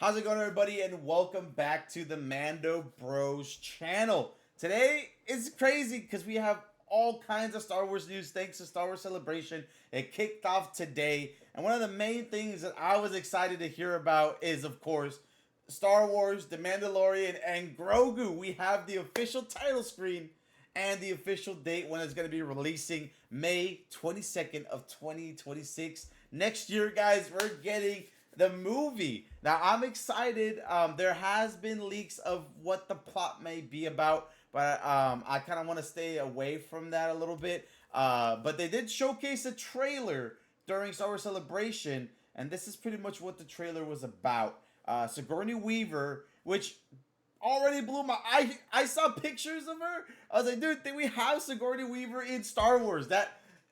How's it going, everybody? And welcome back to the Mando Bros channel. Today is crazy because we have all kinds of Star Wars news thanks to Star Wars Celebration. It kicked off today, and one of the main things that I was excited to hear about is, of course, Star Wars, The Mandalorian, and Grogu. We have the official title screen and the official date when it's going to be releasing, May 22nd of 2026. Next year, guys, we're getting the movie. Now, I'm excited. There has been leaks of what the plot may be about, but I kind of want to stay away from that a little bit. But they did showcase a trailer during Star Wars Celebration, and this is pretty much what the trailer was about. Sigourney Weaver, which already blew my I saw pictures of her. I was like, dude, think we have Sigourney Weaver in Star Wars?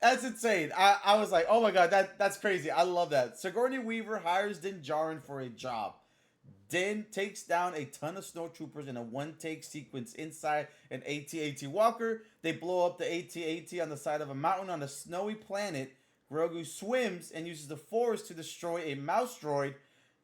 That's insane. I was like, oh my god, that's crazy. I love that. Sigourney Weaver hires Din Djarin for a job. Din takes down a ton of snowtroopers in a one-take sequence inside an AT-AT walker. They blow up the AT-AT on the side of a mountain on a snowy planet. Grogu swims and uses the Force to destroy a mouse droid.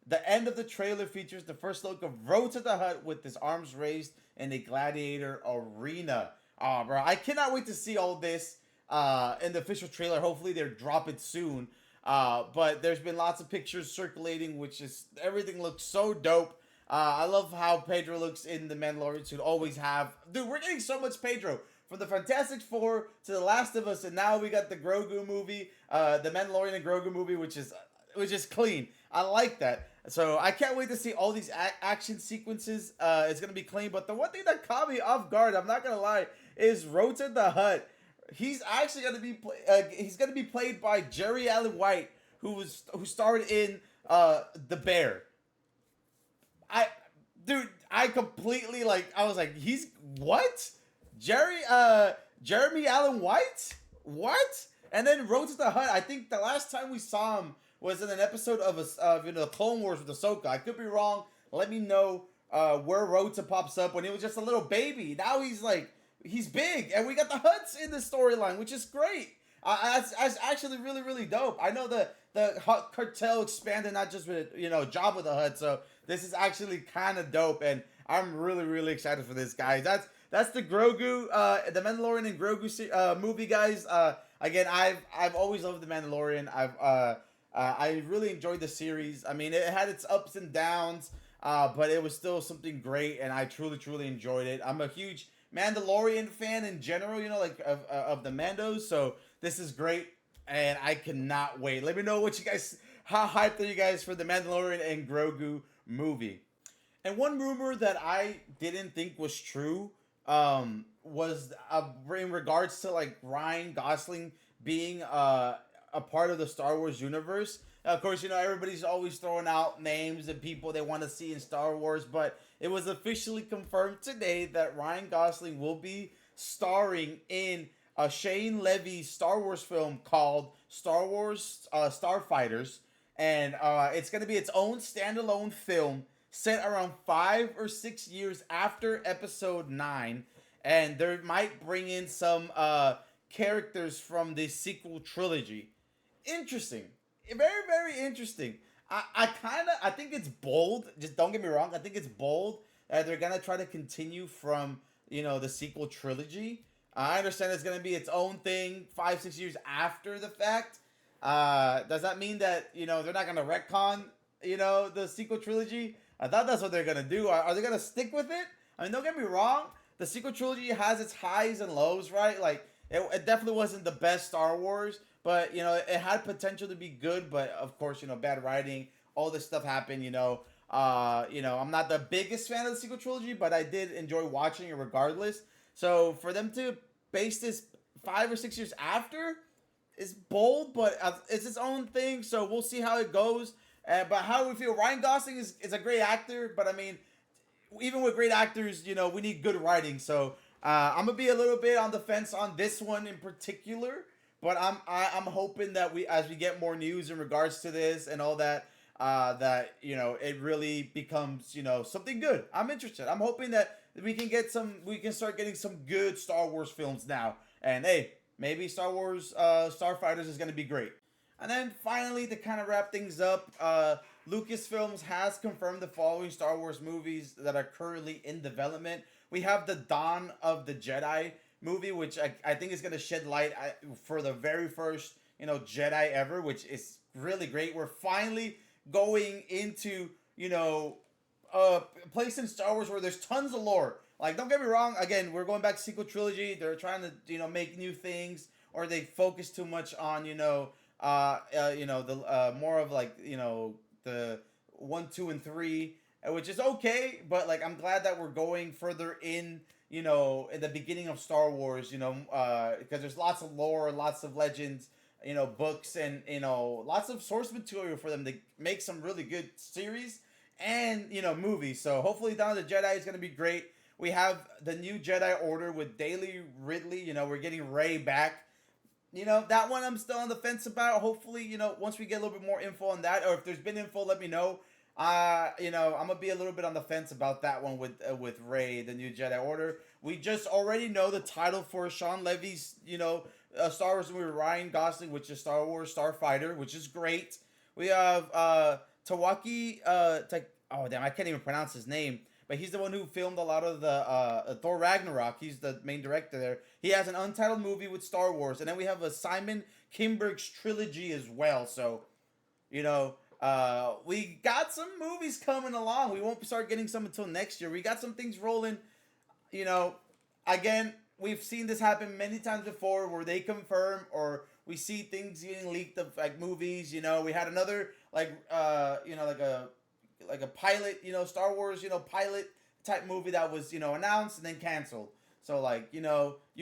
The end of the trailer features the first look of Rhodes the Hutt with his arms raised in a gladiator arena. Oh, bro, I cannot wait to see all this in the official trailer. Hopefully they drop it soon. But there's been lots of pictures circulating, which is everything looks so dope. I love how Pedro looks in the Mandalorian suit. Always have, dude. We're getting so much Pedro from the Fantastic Four to the Last of Us, and now we got the Grogu movie, the Mandalorian and Grogu movie, which is clean. I like that. So I can't wait to see all these action sequences. It's gonna be clean. But the one thing that caught me off guard, I'm not gonna lie, is Rhodes the Hutt. He's actually gonna be he's gonna be played by Jerry Allen White, who starred in The Bear. I completely I was like, he's what? Jeremy Allen White? What? And then Rhodes the Hutt. I think the last time we saw him was in an episode of the Clone Wars with Ahsoka. I could be wrong. Let me know where Rhodes pops up when he was just a little baby. Now he's big, and we got the Hutts in the storyline, which is great. That's actually really, really dope. I know the Hutt cartel expanded not just with Jabba the Hutt, so this is actually kind of dope, and I'm really, really excited for this, guys. That's the Grogu, the Mandalorian and Grogu movie, guys. Again, I've always loved the Mandalorian. I really enjoyed the series. I mean, it had its ups and downs, but it was still something great, and I truly, truly enjoyed it. I'm a huge Mandalorian fan in general, of the Mandos, so this is great, and I cannot wait. Let me know how hyped are you guys for the Mandalorian and Grogu movie? And one rumor that I didn't think was true was in regards to Ryan Gosling being a part of the Star Wars universe. Of course, everybody's always throwing out names and people they want to see in Star Wars, but it was officially confirmed today that Ryan Gosling will be starring in a Shane Levy Star Wars film called Star Wars Starfighters, and it's going to be its own standalone film set around 5 or 6 years after Episode 9, and they might bring in some characters from the sequel trilogy. Interesting. Very, very interesting. I think it's bold. Just don't get me wrong. I think it's bold that they're gonna try to continue from the sequel trilogy. I understand it's gonna be its own thing 5, 6 years after the fact. Does that mean that they're not gonna retcon the sequel trilogy? I thought that's what they're gonna do. Are they gonna stick with it? I mean, don't get me wrong. The sequel trilogy has its highs and lows, right? It definitely wasn't the best Star Wars. But, it had potential to be good, but of course, bad writing, all this stuff happened, I'm not the biggest fan of the sequel trilogy, but I did enjoy watching it regardless. So for them to base this 5 or 6 years after is bold, but it's its own thing. So we'll see how it goes. But how do we feel? Ryan Gosling is a great actor, but I mean, even with great actors, we need good writing. So I'm going to be a little bit on the fence on this one in particular. But I'm hoping that as we get more news in regards to this and all that, it really becomes something good. I'm interested. I'm hoping that we can start getting some good Star Wars films now. And hey, maybe Star Wars Starfighters is gonna be great. And then finally, to kind of wrap things up, Lucasfilms has confirmed the following Star Wars movies that are currently in development. We have the Dawn of the Jedi movie, which I think is going to shed light for the very first, Jedi ever, which is really great. We're finally going into, a place in Star Wars where there's tons of lore. Like, don't get me wrong. Again, we're going back to sequel trilogy. They're trying to, make new things, or they focus too much on, the more of like, the 1, 2, and 3, which is okay. But like, I'm glad that we're going further in, in the beginning of Star Wars, because there's lots of lore, lots of legends, books, and lots of source material for them to make some really good series and movies. So hopefully, Dawn of the Jedi is going to be great. We have the new Jedi Order with Daily Ridley. We're getting Rey back. That one I'm still on the fence about. Hopefully, once we get a little bit more info on that, or if there's been info, let me know. I'm gonna be a little bit on the fence about that one with Rey, the new Jedi Order. We just already know the title for Sean Levy's, Star Wars movie, Ryan Gosling, which is Star Wars Starfighter, which is great. We have Tawaki, oh damn, I can't even pronounce his name. But he's the one who filmed a lot of the Thor Ragnarok. He's the main director there. He has an untitled movie with Star Wars. And then we have a Simon Kinberg's trilogy as well. So, we got some movies coming along. We won't start getting some until next year. We got some things rolling. Again, we've seen this happen many times before where they confirm or we see things getting leaked of like movies. We had another like a pilot, Star Wars, pilot type movie that was, announced and then canceled. So like, you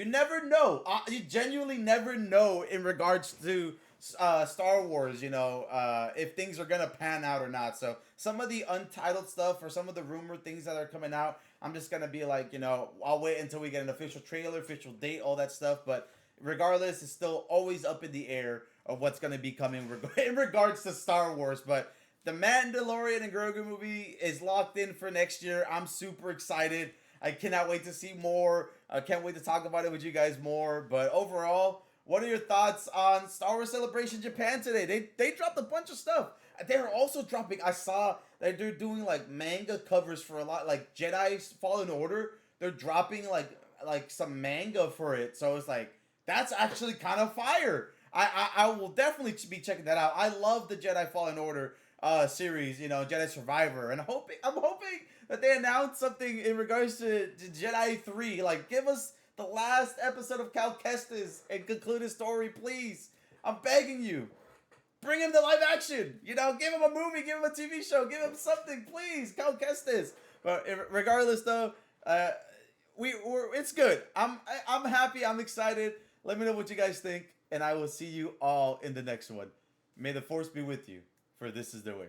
never know. You genuinely never know in regards to Star Wars, if things are gonna pan out or not. So some of the untitled stuff or some of the rumored things that are coming out, I'm just gonna be like, I'll wait until we get an official trailer, official date, all that stuff. But regardless, it's still always up in the air of what's gonna be coming in regards to Star Wars. But the Mandalorian and Grogu movie is locked in for next year. I'm super excited. I cannot wait to see more. I can't wait to talk about it with you guys more. But overall, what are your thoughts on Star Wars Celebration Japan today? They dropped a bunch of stuff. They're also dropping, I saw that they're doing like manga covers for a lot, like Jedi Fallen Order. They're dropping like some manga for it. So it's like, that's actually kind of fire. I will definitely be checking that out. I love the Jedi Fallen Order series, Jedi Survivor, and I'm hoping that they announce something in regards to Jedi 3. Like, give us the last episode of Cal Kestis and conclude his story, please. I'm begging you. Bring him to live action. Give him a movie, give him a TV show, give him something, please. Cal Kestis. But regardless, though, it's good. I'm happy. I'm excited. Let me know what you guys think, and I will see you all in the next one. May the Force be with you. For this is the way.